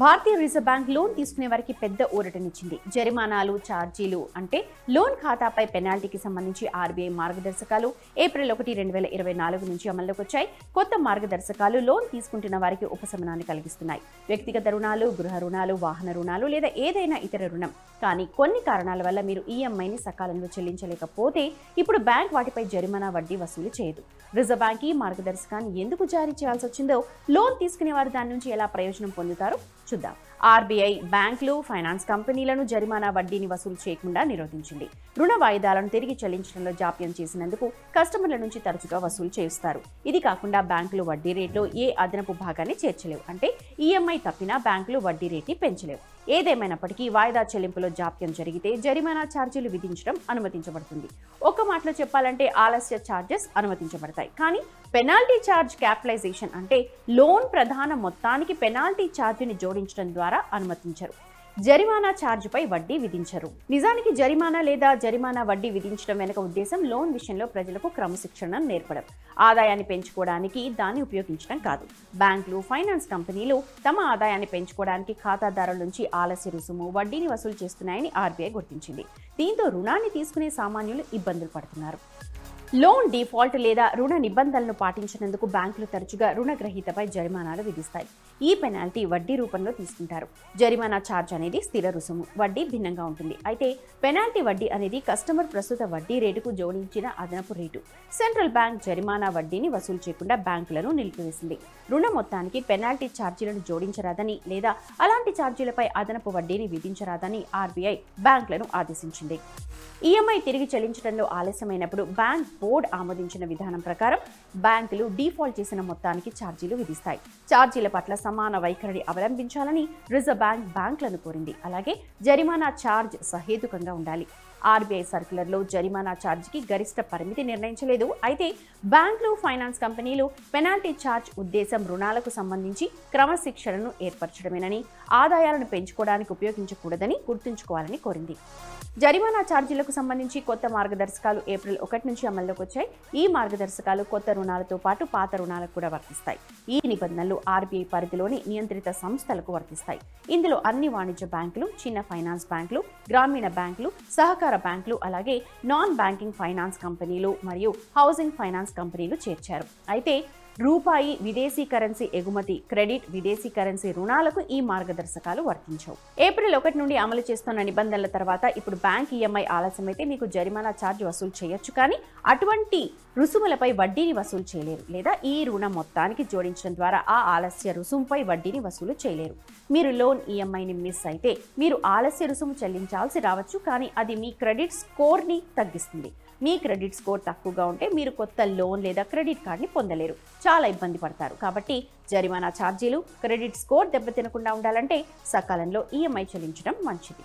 భారతీయ reserve bank loan తీసుకునే వారికి పెద్ద ఊరటనిచ్చింది. జరిమానాలు, ఛార్జీలు అంటే లోన్ ఖాతాపై పెనాల్టీకి సంబంధించి ఆర్బీఐ మార్గదర్శకాలు ఏప్రిల్ 1, 2024 నుంచి అమల్లోకి వచ్చాయి. కొత్త మార్గదర్శకాలు లోన్ తీసుకుంటున్న వారికి ఉపశమనాన్ని కలిగిస్తున్నాయి. వ్యక్తిగత రుణాలు, గృహ రుణాలు, వాహన రుణాలు లేదా ఏదైనా ఇతర రుణం కానీ కొన్ని కారణాల వల్ల మీరు ఈఎంఐని సకాలంలో చెల్లించలేకపోతే ఇప్పుడు బ్యాంక్ వాటిపై జరిమానా వడ్డీ వసూలు చేయదు. రిజర్వ్ బ్యాంక్ ఈ మార్గదర్శకాన్ని ఎందుకు జారీ చేయాల్సి వచ్చిందో, లోన్ తీసుకునే వారు దాని నుంచి ఎలా ప్రయోజనం పొందుతారో చూద్దాం. ఆర్బీఐ బ్యాంకులు, ఫైనాన్స్ కంపెనీలను జరిమానా వడ్డీని వసూలు చేయకుండా నిరోధించింది. రుణ వాయిదాలను తిరిగి చెల్లించడంలో జాప్యం చేసినందుకు కస్టమర్ల నుంచి తరచుగా వసూలు చేస్తారు. ఇది కాకుండా బ్యాంకులు వడ్డీ రేట్లో ఏ అదనపు భాగాన్ని చేర్చలేవు. అంటే ఈఎంఐ తప్పినా బ్యాంకులు వడ్డీ రేట్ని పెంచలేవు. ఏదేమైనప్పటికీ వాయిదా చెల్లింపులో జాప్యం జరిగితే జరిమానా ఛార్జీలు విధించడం అనుమతించబడుతుంది. ఒక మాటలో చెప్పాలంటే ఆలస్య ఛార్జెస్ అనుమతించబడతాయి. కానీ పెనాల్టీ ఛార్జ్ క్యాపిటలైజేషన్ అంటే లోన్ ప్రధాన మొత్తానికి పెనాల్టీ ఛార్జీని జోడించడం ద్వారా అనుమతించరు. జరిమానా ఛార్జీపై వడ్డీ విధించరు. నిజానికి జరిమానా లేదా జరిమానా వడ్డీ విధించడం వెనుక ఉద్దేశం లోన్ విషయంలో ప్రజలకు క్రమశిక్షణను నేర్పడం, ఆదాయాన్ని పెంచుకోవడానికి దాన్ని ఉపయోగించడం కాదు. బ్యాంకులు, ఫైనాన్స్ కంపెనీలు తమ ఆదాయాన్ని పెంచుకోవడానికి ఖాతాదారుల నుంచి ఆలస్య రుసుము, వడ్డీని వసూలు చేస్తున్నాయని ఆర్బీఐ గుర్తించింది. దీంతో రుణాన్ని తీసుకునే సామాన్యులు ఇబ్బందులు పడుతున్నారు. లోన్ డిఫాల్ట్ లేదా రుణ నిబంధనలను పాటించినందుకు బ్యాంకులు తరచుగా రుణగ్రహీతపై జరిమానాలు విధిస్తాయి. ఈ పెనాల్టీ వడ్డీ రూపంలో తీసుకుంటారు. జరిమానా ఛార్జ్ అనేది స్థిర రుసుము, వడ్డీ భిన్నంగా ఉంటుంది. అయితే పెనాల్టీ వడ్డీ అనేది కస్టమర్ ప్రస్తుత వడ్డీ రేటుకు జోడించిన అదనపు రేటు. సెంట్రల్ బ్యాంక్ జరిమానా వడ్డీని వసూలు చేయకుండా బ్యాంకులను నిలిపివేసింది. రుణ మొత్తానికి పెనాల్టీ ఛార్జీలను జోడించరాదని లేదా అలాంటి ఛార్జీలపై అదనపు వడ్డీని విధించరాదని ఆర్బీఐ బ్యాంకులను ఆదేశించింది. ఈఎంఐ తిరిగి చెల్లించడంలో ఆలస్యమైనప్పుడు బ్యాంక్ బోర్డు ఆమోదించిన విధానం ప్రకారం బ్యాంకులు డిఫాల్ట్ చేసిన మొత్తానికి ఛార్జీలు విధిస్తాయి. ఛార్జీల పట్ల సమాన వైఖరిని అవలంబించాలని రిజర్వ్ బ్యాంక్ బ్యాంకులను కోరింది. అలాగే జరిమానా ఛార్జ్ సహేతుకంగా ఉండాలి. ఆర్బీఐ సర్క్యులర్లో జరిమానా ఛార్జీకి గరిష్ట పరిమితి నిర్ణయించలేదు. అయితే బ్యాంకులు, ఫైనాన్స్ కంపెనీలు పెనాల్టీ ఛార్జ్ ఉద్దేశం రుణాలకు సంబంధించి క్రమశిక్షణను ఏర్పరచడమేనని, ఆదాయాలను పెంచుకోవడానికి ఉపయోగించకూడదని గుర్తుంచుకోవాలని కోరింది. జరిమానా ఛార్జీలకు సంబంధించి కొత్త మార్గదర్శకాలు ఏప్రిల్ 1 నుంచి అమల్లోకి వచ్చాయి. ఈ మార్గదర్శకాలు కొత్త రుణాలతో పాటు పాత రుణాలకు కూడా వర్తిస్తాయి. ఈ నిబంధనలు ఆర్బీఐ పరిధిలోని నియంత్రిత సంస్థలకు వర్తిస్తాయి. ఇందులో అన్ని వాణిజ్య బ్యాంకులు, చిన్న ఫైనాన్స్ బ్యాంకులు, గ్రామీణ బ్యాంకులు, సహకార బ్యాంకులు, అలాగే నాన్ బ్యాంకింగ్ ఫైనాన్స్ కంపెనీలు మరియు హౌసింగ్ ఫైనాన్స్ కంపెనీలు చేర్చారు. అయితే రూపాయి విదేశీ కరెన్సీ ఎగుమతి, క్రెడిట్, విదేశీ కరెన్సీ రుణాలకు ఈ మార్గదర్శకాలు వర్తించవు. ఏప్రిల్ 1 నుండి అమలు చేస్తున్న నిబంధనల తర్వాత ఇప్పుడు బ్యాంక్ ఈఎంఐ ఆలస్యమైతే మీకు జరిమానా ఛార్జ్ వసూలు చేయొచ్చు. కానీ అటువంటి రుసుములపై వడ్డీని వసూలు చేయలేరు లేదా ఈ రుణ మొత్తానికి జోడించడం ద్వారా ఆ ఆలస్య రుసుముపై వడ్డీని వసూలు చేయలేరు. మీరు లోన్ ఈఎంఐని మిస్ అయితే మీరు ఆలస్య రుసుము చెల్లించాల్సి రావచ్చు. కానీ అది మీ క్రెడిట్ స్కోర్ని తగ్గిస్తుంది. మీ క్రెడిట్ స్కోర్ తక్కువగా ఉంటే మీరు కొత్త లోన్ లేదా క్రెడిట్ కార్డ్ని పొందలేరు, చాలా ఇబ్బంది పడతారు. కాబట్టి జరిమానా ఛార్జీలు, క్రెడిట్ స్కోర్ దెబ్బతినకుండా ఉండాలంటే సకాలంలో ఈఎంఐ చెల్లించడం మంచిది.